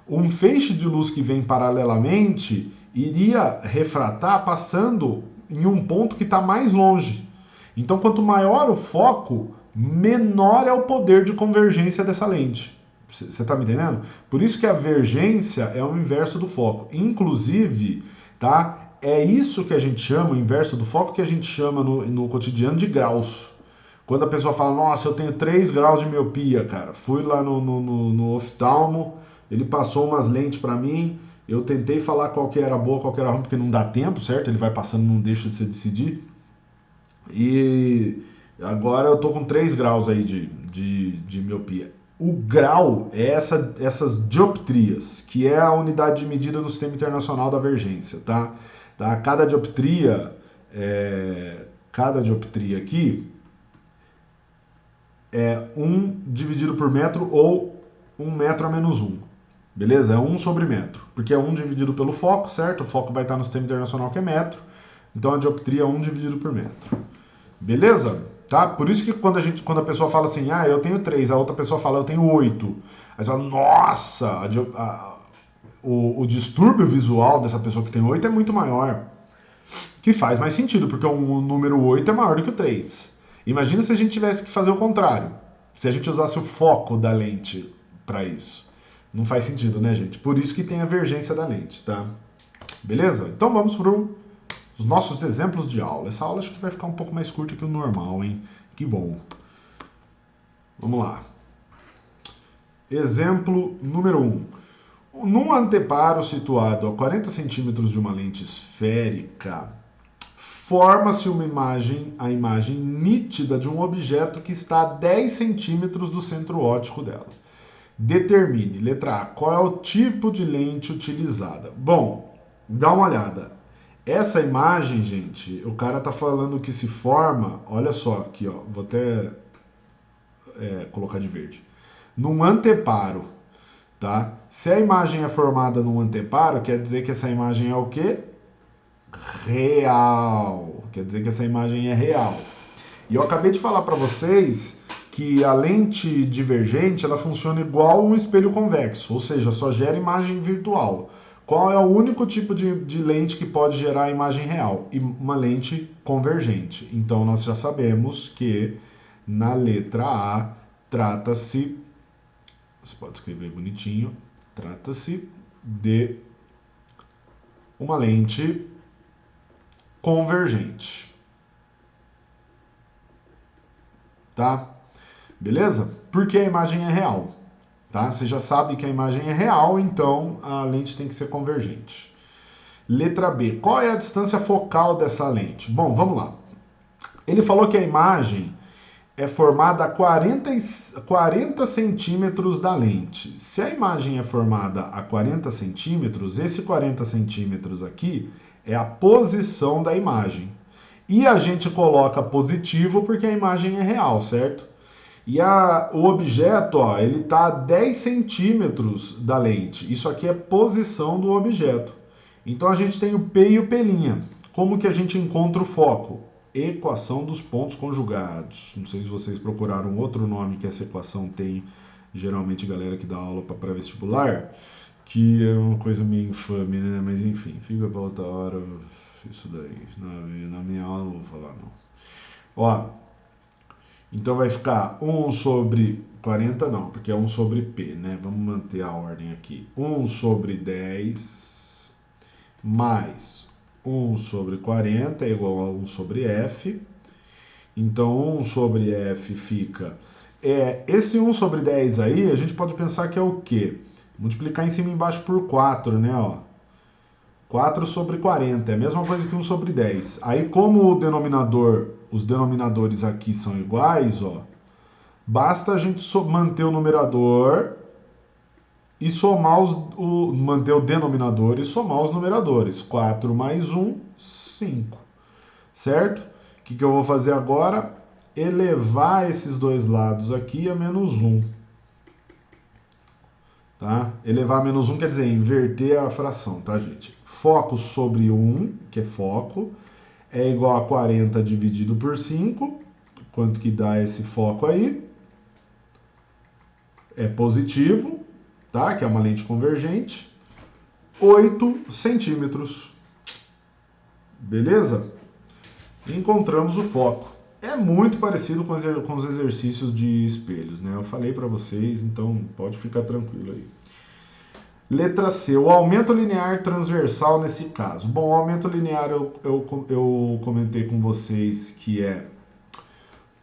[SPEAKER 1] um feixe de luz que vem paralelamente iria refratar passando em um ponto que está mais longe. Então, quanto maior o foco, menor é o poder de convergência dessa lente. Você está me entendendo? Por isso que a vergência é o inverso do foco. Inclusive, tá? É isso que a gente chama, o inverso do foco, que a gente chama no cotidiano de graus. Quando a pessoa fala, nossa, eu tenho 3 graus de miopia, cara. Fui lá no oftalmo, ele passou umas lentes para mim, eu tentei falar qual que era boa, qual que era ruim, porque não dá tempo, certo? Ele vai passando, não deixa de você decidir. E agora eu tô com 3 graus aí de miopia. O grau é essas dioptrias, que é a unidade de medida no Sistema Internacional da Vergência, tá? Cada dioptria aqui é 1 dividido por metro ou 1 metro a menos 1. Beleza? É 1 sobre metro. Porque é 1 dividido pelo foco, certo? O foco vai estar no Sistema Internacional que é metro. Então a dioptria é 1 dividido por metro. Beleza? Tá? Por isso que quando a pessoa fala assim, eu tenho 3, a outra pessoa fala, eu tenho 8. Aí você fala, nossa, o distúrbio visual dessa pessoa que tem 8 é muito maior. Que faz mais sentido, porque o número 8 é maior do que o 3. Imagina se a gente tivesse que fazer o contrário. Se a gente usasse o foco da lente para isso. Não faz sentido, né, gente? Por isso que tem a vergência da lente, tá? Beleza? Então vamos para os nossos exemplos de aula. Essa aula acho que vai ficar um pouco mais curta que o normal, hein? Que bom. Vamos lá. Exemplo número 1. Num anteparo situado a 40 centímetros de uma lente esférica, forma-se a imagem nítida de um objeto que está a 10 centímetros do centro óptico dela. Determine, letra A, qual é o tipo de lente utilizada. Bom, dá uma olhada. Essa imagem, gente, o cara tá falando que se forma, olha só aqui, ó, vou até colocar de verde. Num anteparo, tá? Se a imagem é formada num anteparo, quer dizer que essa imagem é o quê? Real. Quer dizer que essa imagem é real. E eu acabei de falar para vocês que a lente divergente ela funciona igual um espelho convexo, ou seja, só gera imagem virtual. Qual é o único tipo de lente que pode gerar imagem real? Uma lente convergente. Então nós já sabemos que na letra A trata-se, você pode escrever bonitinho, trata-se de uma lente convergente. Tá? Beleza? Porque a imagem é real. Tá? Você já sabe que a imagem é real, então a lente tem que ser convergente. Letra B. Qual é a distância focal dessa lente? Bom, vamos lá. Ele falou que a imagem é formada a 40 centímetros da lente. Se a imagem é formada a 40 centímetros, esse 40 centímetros aqui é a posição da imagem. E a gente coloca positivo porque a imagem é real, certo? E o objeto, ó, ele está a 10 centímetros da lente. Isso aqui é posição do objeto. Então a gente tem o P e o P'. Como que a gente encontra o foco? Equação dos pontos conjugados. Não sei se vocês procuraram outro nome que essa equação tem, geralmente galera que dá aula para pré-vestibular, que é uma coisa meio infame, né? Mas enfim, fica para outra hora isso daí. Na minha aula não vou falar não. Ó, então vai ficar 1 sobre 40 não, porque é 1 sobre P, né? Vamos manter a ordem aqui. 1 sobre 10 mais 1 sobre 40 é igual a 1 sobre F. Então 1 sobre F fica... esse 1 sobre 10 aí, a gente pode pensar que é o quê? Multiplicar em cima e embaixo por 4, né? Ó. 4 sobre 40, é a mesma coisa que 1 sobre 10. Aí como os denominadores aqui são iguais, ó, basta a gente manter o numerador e somar manter o denominador e somar os numeradores. 4 mais 1, 5. Certo? O que eu vou fazer agora? Elevar esses dois lados aqui a menos 1. tá? Elevar a menos 1 quer dizer inverter a fração, tá, gente? Foco sobre 1, que é foco, é igual a 40 dividido por 5. Quanto que dá esse foco aí? É positivo, tá? Que é uma lente convergente. 8 centímetros. Beleza? Encontramos o foco. É muito parecido com os exercícios de espelhos, né? Eu falei para vocês, então pode ficar tranquilo aí. Letra C, o aumento linear transversal nesse caso. Bom, o aumento linear eu comentei com vocês que é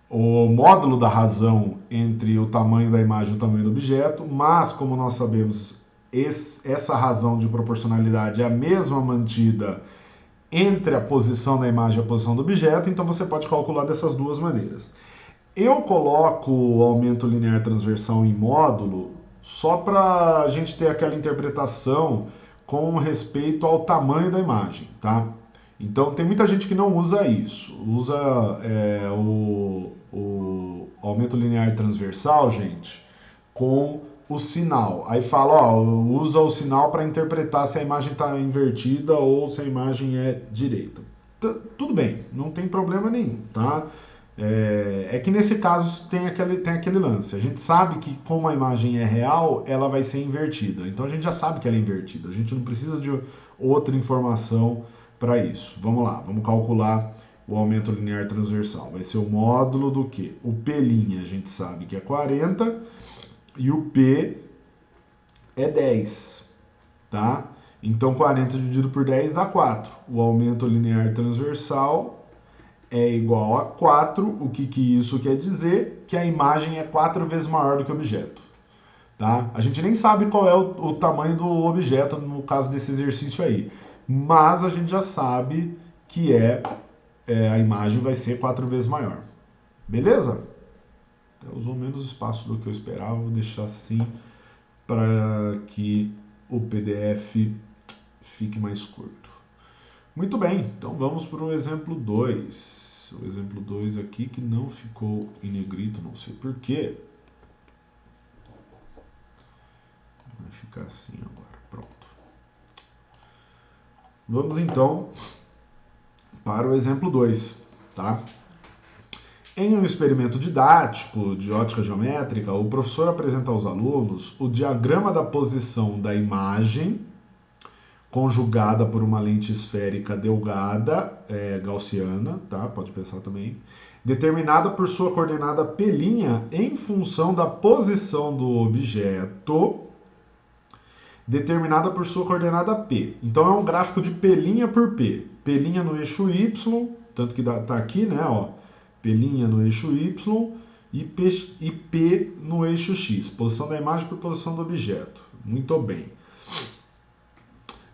[SPEAKER 1] o módulo da razão entre o tamanho da imagem e o tamanho do objeto, mas como nós sabemos, essa razão de proporcionalidade é a mesma mantida entre a posição da imagem e a posição do objeto, então você pode calcular dessas duas maneiras. Eu coloco o aumento linear transversal em módulo só para a gente ter aquela interpretação com respeito ao tamanho da imagem, tá? Então tem muita gente que não usa isso, usa o aumento linear transversal, gente, com o sinal. Aí fala, ó, usa o sinal para interpretar se a imagem está invertida ou se a imagem é direita. Tudo bem, não tem problema nenhum, tá? É que nesse caso tem aquele lance. A gente sabe que como a imagem é real, ela vai ser invertida. Então a gente já sabe que ela é invertida. A gente não precisa de outra informação para isso. Vamos lá, vamos calcular o aumento linear transversal. Vai ser o módulo do quê? O P' a gente sabe que é 40 e o P é 10, tá? Então 40 dividido por 10 dá 4. O aumento linear transversal é igual a 4. O que isso quer dizer? Que a imagem é 4 vezes maior do que o objeto. Tá? A gente nem sabe qual é o tamanho do objeto no caso desse exercício aí. Mas a gente já sabe que a imagem vai ser 4 vezes maior. Beleza? Até usou menos espaço do que eu esperava. Vou deixar assim para que o PDF fique mais curto. Muito bem, então vamos para o exemplo 2. O exemplo 2 aqui que não ficou em negrito, não sei porquê. Vai ficar assim agora, pronto. Vamos então para o exemplo 2, tá? Em um experimento didático de ótica geométrica, o professor apresenta aos alunos o diagrama da posição da imagem conjugada por uma lente esférica delgada, gaussiana, tá? Pode pensar também, determinada por sua coordenada P' em função da posição do objeto, determinada por sua coordenada P. Então é um gráfico de P' por P. P' no eixo Y, tanto que tá aqui, né? Ó, P' no eixo Y e P no eixo X. Posição da imagem por posição do objeto. Muito bem.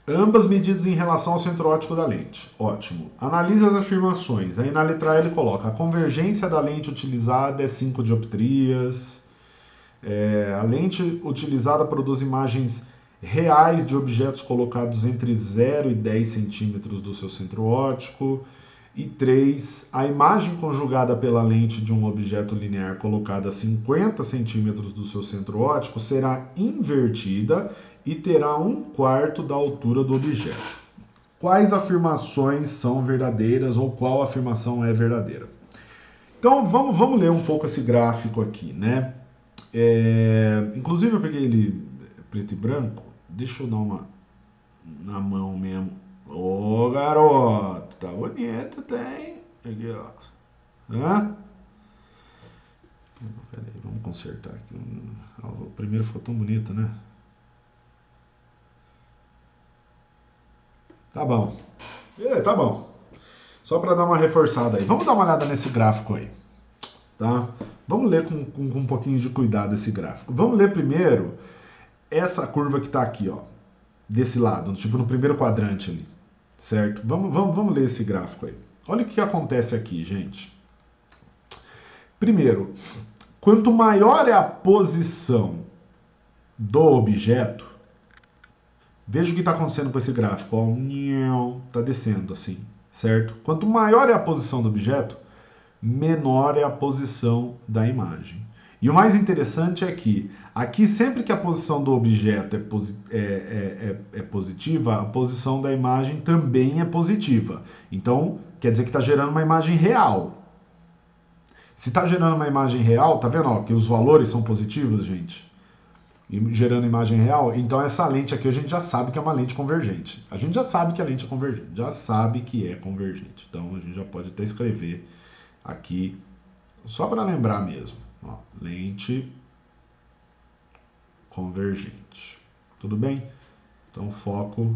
[SPEAKER 1] Ambas medidas em relação ao centro óptico da lente. Ótimo. Analise as afirmações. Aí na letra A ele coloca: a convergência da lente utilizada é 5 dioptrias. A lente utilizada produz imagens reais de objetos colocados entre 0 e 10 centímetros do seu centro óptico. E 3. A imagem conjugada pela lente de um objeto linear colocada a 50 centímetros do seu centro óptico será invertida e terá 1/4 da altura do objeto. Quais afirmações são verdadeiras ou qual afirmação é verdadeira? Então vamos ler um pouco esse gráfico aqui, né? Inclusive eu peguei ele preto e branco. Deixa eu dar uma na mão mesmo. Ô garoto, tá bonito, tem. Aqui, ó. Hã? Peraí, vamos consertar aqui. O primeiro ficou tão bonito, né? Tá bom. Tá bom. Só para dar uma reforçada aí. Vamos dar uma olhada nesse gráfico aí. Tá? Vamos ler com um pouquinho de cuidado esse gráfico. Vamos ler primeiro essa curva que está aqui, ó. Desse lado, tipo no primeiro quadrante ali. Certo? Vamos ler esse gráfico aí. Olha o que acontece aqui, gente. Primeiro, quanto maior é a posição do objeto, veja o que está acontecendo com esse gráfico. Está descendo assim, certo? Quanto maior é a posição do objeto, menor é a posição da imagem. E o mais interessante é que aqui sempre que a posição do objeto é positiva, a posição da imagem também é positiva. Então, quer dizer que está gerando uma imagem real. Se está gerando uma imagem real, tá vendo ó, que os valores são positivos, gente? E gerando imagem real, então essa lente aqui a gente já sabe que é uma lente convergente. A gente já sabe que a lente é convergente, já sabe que é convergente. Então a gente já pode até escrever aqui, só para lembrar mesmo. Ó, lente convergente. Tudo bem? Então foco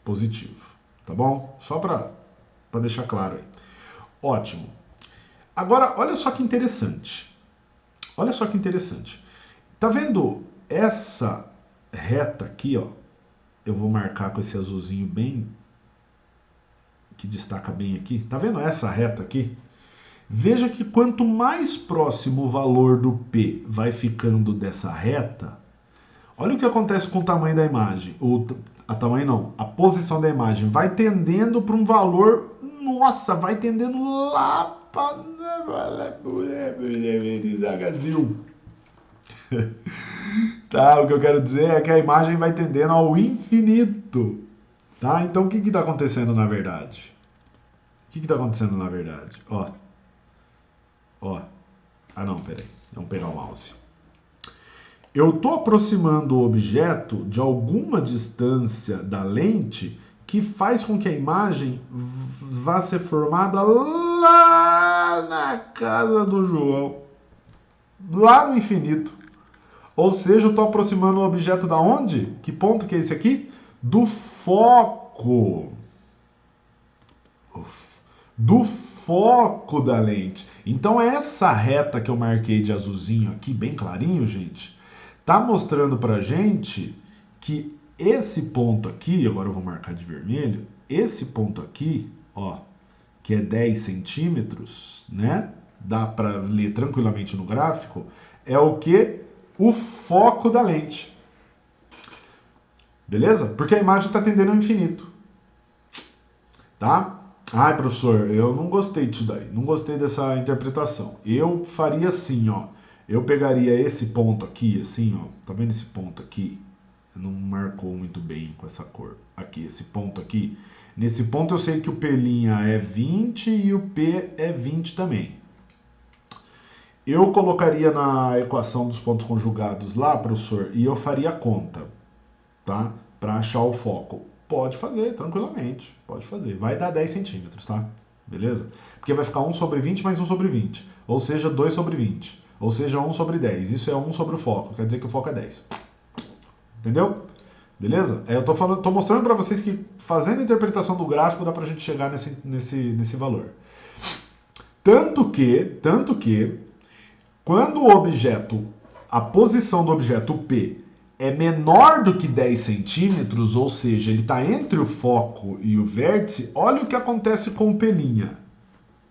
[SPEAKER 1] positivo. Tá bom? Só para deixar claro aí. Ótimo. Agora, olha só que interessante. Olha só que interessante. Tá vendo essa reta aqui, ó? Eu vou marcar com esse azulzinho bem que destaca bem aqui. Tá vendo essa reta aqui? Veja que quanto mais próximo o valor do P vai ficando dessa reta, olha o que acontece com o tamanho da imagem. A posição da imagem vai tendendo para um valor, nossa, vai tendendo lá para tá, o que eu quero dizer é que a imagem vai tendendo ao infinito. Tá? Então o que está acontecendo na verdade? O que está acontecendo na verdade? Ó. Ah não, peraí. Vamos pegar o mouse. Eu estou aproximando o objeto de alguma distância da lente que faz com que a imagem vá ser formada lá na casa do João. Lá no infinito. Ou seja, eu estou aproximando o objeto da onde? Que ponto que é esse aqui? Do foco. Do foco da lente. Então essa reta que eu marquei de azulzinho aqui, bem clarinho, gente, tá mostrando pra gente que esse ponto aqui, agora eu vou marcar de vermelho, esse ponto aqui, ó, que é 10 centímetros, né? Dá pra ler tranquilamente no gráfico, é o que? O foco da lente. Beleza? Porque a imagem está tendendo ao infinito. Tá? Ai, professor, eu não gostei disso daí. Não gostei dessa interpretação. Eu faria assim, ó. Eu pegaria esse ponto aqui, assim, ó. Tá vendo esse ponto aqui? Não marcou muito bem com essa cor. Aqui, esse ponto aqui. Nesse ponto eu sei que o P' é 20 e o P é 20 também. Eu colocaria na equação dos pontos conjugados lá, professor, e eu faria a conta, tá? Para achar o foco. Pode fazer, tranquilamente. Pode fazer. Vai dar 10 centímetros, tá? Beleza? Porque vai ficar 1 sobre 20 mais 1 sobre 20. Ou seja, 2 sobre 20. Ou seja, 1 sobre 10. Isso é 1 sobre o foco. Quer dizer que o foco é 10. Entendeu? Beleza? Eu tô mostrando para vocês que fazendo a interpretação do gráfico dá pra gente chegar nesse valor. Tanto que quando o objeto, a posição do objeto P é menor do que 10 centímetros, ou seja, ele está entre o foco e o vértice, olha o que acontece com o P'.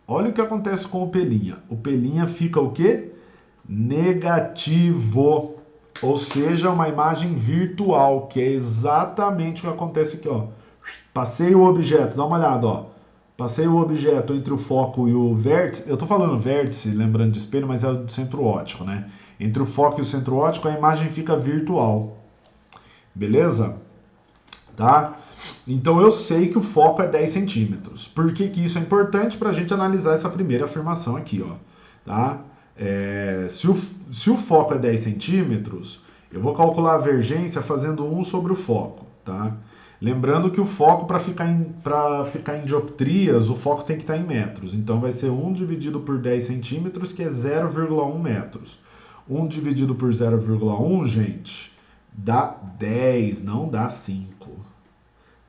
[SPEAKER 1] Olha o que acontece com o P'. O P' fica o quê? Negativo. Ou seja, uma imagem virtual, que é exatamente o que acontece aqui, ó. Passei o objeto, dá uma olhada, ó. Passei o objeto entre o foco e o vértice. Eu estou falando vértice, lembrando de espelho, mas é o centro óptico, né? Entre o foco e o centro óptico, a imagem fica virtual. Beleza? Tá? Então eu sei que o foco é 10 centímetros. Por que isso é importante? Para a gente analisar essa primeira afirmação aqui, ó. Tá? Se o foco é 10 centímetros, eu vou calcular a vergência fazendo 1 sobre o foco, tá? Lembrando que o foco, para ficar em dioptrias, o foco tem que estar em metros. Então vai ser 1 dividido por 10 centímetros, que é 0,1 metros. 1 dividido por 0,1, gente, dá 10, não dá 5.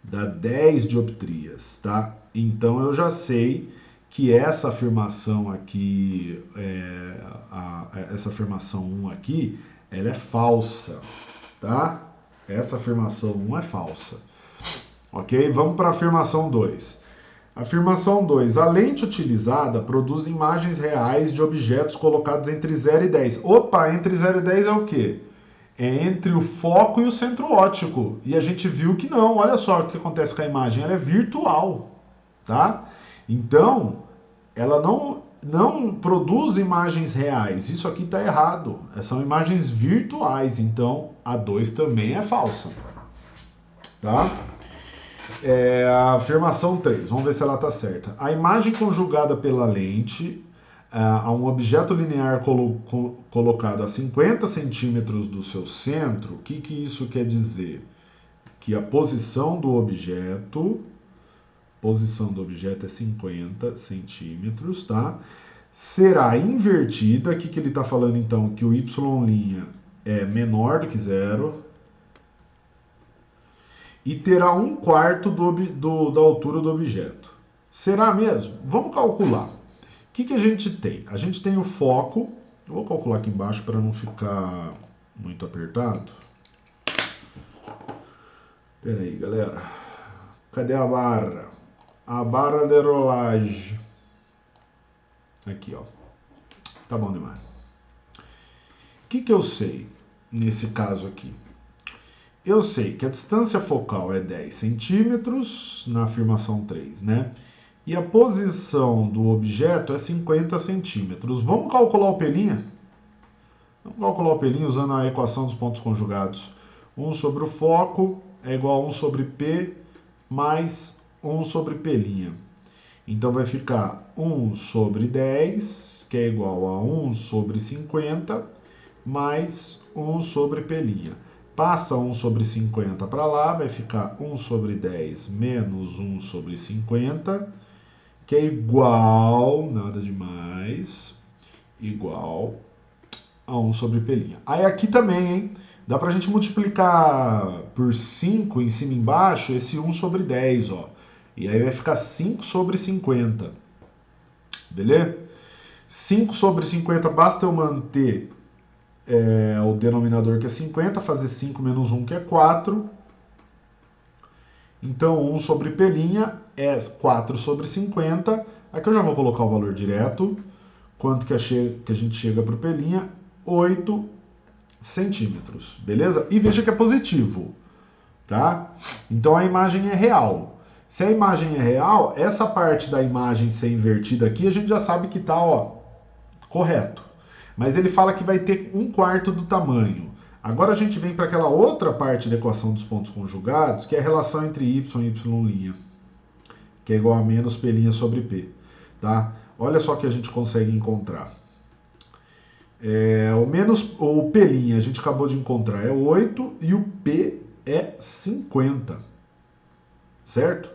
[SPEAKER 1] Dá 10 dioptrias, tá? Então eu já sei que essa afirmação aqui, essa afirmação 1 aqui, ela é falsa, tá? Essa afirmação 1 é falsa. Ok? Vamos para a afirmação 2. Afirmação 2. A lente utilizada produz imagens reais de objetos colocados entre 0 e 10. Opa, entre 0 e 10 é o quê? É entre o foco e o centro óptico. E a gente viu que não. Olha só o que acontece com a imagem. Ela é virtual. Tá? Então, ela não não produz imagens reais. Isso aqui está errado. São imagens virtuais, então a 2 também é falsa. Tá? A afirmação 3, vamos ver se ela está certa. A imagem conjugada pela lente a um objeto linear colocado a 50 centímetros do seu centro, o que isso quer dizer? Que a posição do objeto é 50 centímetros, tá? Será invertida, o que ele está falando então? Que o y' é menor do que zero e terá 1/4 da altura do objeto. Será mesmo? Vamos calcular. O que a gente tem? A gente tem o foco, eu vou calcular aqui embaixo para não ficar muito apertado. Pera aí, galera. Cadê a barra? A barra de rolagem. Aqui, ó. Tá bom demais. O que eu sei nesse caso aqui? Eu sei que a distância focal é 10 centímetros na afirmação 3, né? E a posição do objeto é 50 centímetros. Vamos calcular o pelinha? Vamos calcular o pelinha usando a equação dos pontos conjugados. 1 sobre o foco é igual a 1 sobre P mais 1 sobre pelinha. Então vai ficar 1 sobre 10, que é igual a 1 sobre 50, mais 1 sobre pelinha. Passa 1 sobre 50 para lá, vai ficar 1 sobre 10 menos 1 sobre 50, que é igual, nada demais, igual a 1 sobre pelinha. Aí aqui também, hein? Dá pra gente multiplicar por 5 em cima e embaixo esse 1 sobre 10, ó. E aí vai ficar 5 sobre 50. Beleza? 5 sobre 50, basta eu manter o denominador que é 50, fazer 5 menos 1 que é 4. Então 1 sobre pelinha é 4 sobre 50. Aqui eu já vou colocar o valor direto. Quanto que a gente chega para o pelinha? 8 centímetros. Beleza? E veja que é positivo. Tá? Então a imagem é real. Se a imagem é real, essa parte da imagem ser invertida aqui, a gente já sabe que está correto. Mas ele fala que vai ter 1/4 do tamanho. Agora a gente vem para aquela outra parte da equação dos pontos conjugados, que é a relação entre y e y', que é igual a menos P' sobre P. Tá? Olha só que a gente consegue encontrar. O P' a gente acabou de encontrar é 8 e o P é 50. Certo?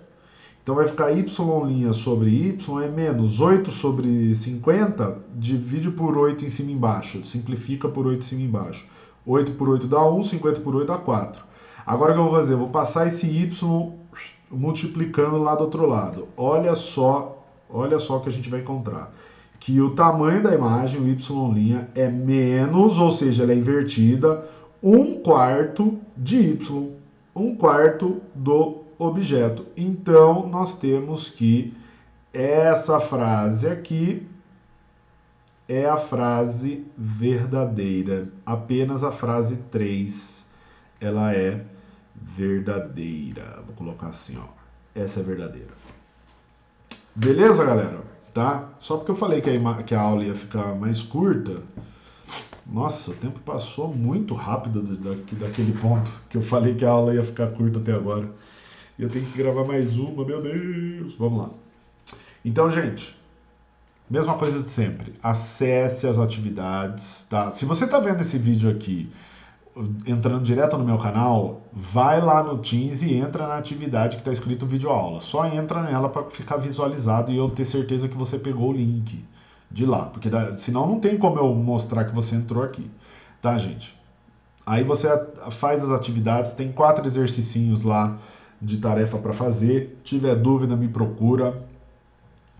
[SPEAKER 1] Então vai ficar y' sobre y é menos 8 sobre 50, divide por 8 em cima e embaixo, simplifica por 8 em cima e embaixo. 8 por 8 dá 1, 50 por 8 dá 4. Agora o que eu vou fazer? Eu vou passar esse y multiplicando lá do outro lado. Olha só o que a gente vai encontrar. Que o tamanho da imagem, o y' é menos, ou seja, ela é invertida, 1/4 de y, 1/4 do objeto. Então, nós temos que essa frase aqui é a frase verdadeira. Apenas a frase 3, ela é verdadeira. Vou colocar assim, ó. Essa é verdadeira. Beleza, galera? Tá? Só porque eu falei que a aula ia ficar mais curta. Nossa, o tempo passou muito rápido daquele ponto que eu falei que a aula ia ficar curta até agora. E eu tenho que gravar mais uma, meu Deus. Vamos lá. Então, gente, mesma coisa de sempre. Acesse as atividades, tá? Se você tá vendo esse vídeo aqui entrando direto no meu canal, vai lá no Teams e entra na atividade que está escrito vídeo aula. Só entra nela para ficar visualizado e eu ter certeza que você pegou o link de lá, porque senão não tem como eu mostrar que você entrou aqui, tá, gente? Aí você faz as atividades, tem 4 exercicinhos lá de tarefa para fazer. Tiver dúvida, me procura.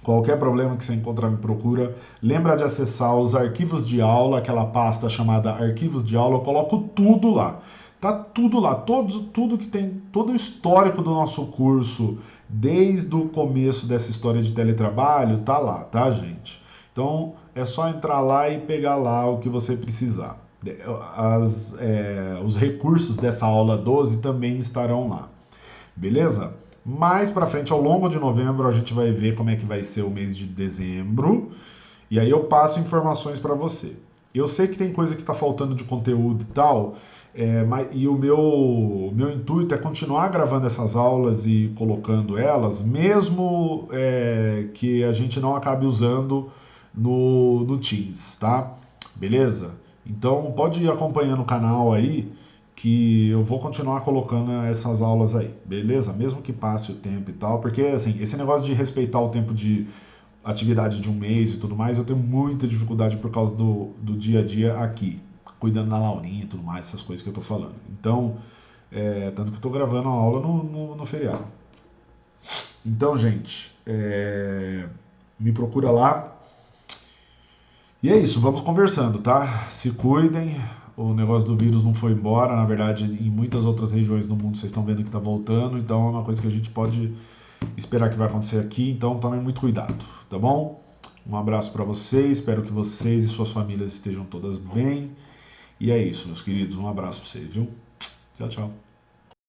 [SPEAKER 1] Qualquer problema que você encontrar, me procura. Lembra de acessar os arquivos de aula, aquela pasta chamada arquivos de aula, eu coloco tudo lá. Tá tudo lá, tudo que tem, todo o histórico do nosso curso, desde o começo dessa história de teletrabalho, tá lá, tá, gente? Então, é só entrar lá e pegar lá o que você precisar. Os recursos dessa aula 12 também estarão lá. Beleza? Mais para frente, ao longo de novembro, a gente vai ver como é que vai ser o mês de dezembro. E aí eu passo informações para você. Eu sei que tem coisa que está faltando de conteúdo e tal, e o meu intuito é continuar gravando essas aulas e colocando elas, mesmo que a gente não acabe usando no Teams, tá? Beleza? Então pode ir acompanhando o canal aí, que eu vou continuar colocando essas aulas aí, beleza? Mesmo que passe o tempo e tal, porque assim, esse negócio de respeitar o tempo de atividade de um mês e tudo mais, eu tenho muita dificuldade por causa do dia a dia aqui, cuidando da Laurinha e tudo mais, essas coisas que eu tô falando. Então, tanto que eu tô gravando a aula no feriado. Então, gente, me procura lá. E é isso, vamos conversando, tá? Se cuidem. O negócio do vírus não foi embora, na verdade, em muitas outras regiões do mundo vocês estão vendo que está voltando, então é uma coisa que a gente pode esperar que vai acontecer aqui, então tomem muito cuidado, tá bom? Um abraço para vocês, espero que vocês e suas famílias estejam todas bem. E é isso, meus queridos, um abraço para vocês, viu? Tchau, tchau.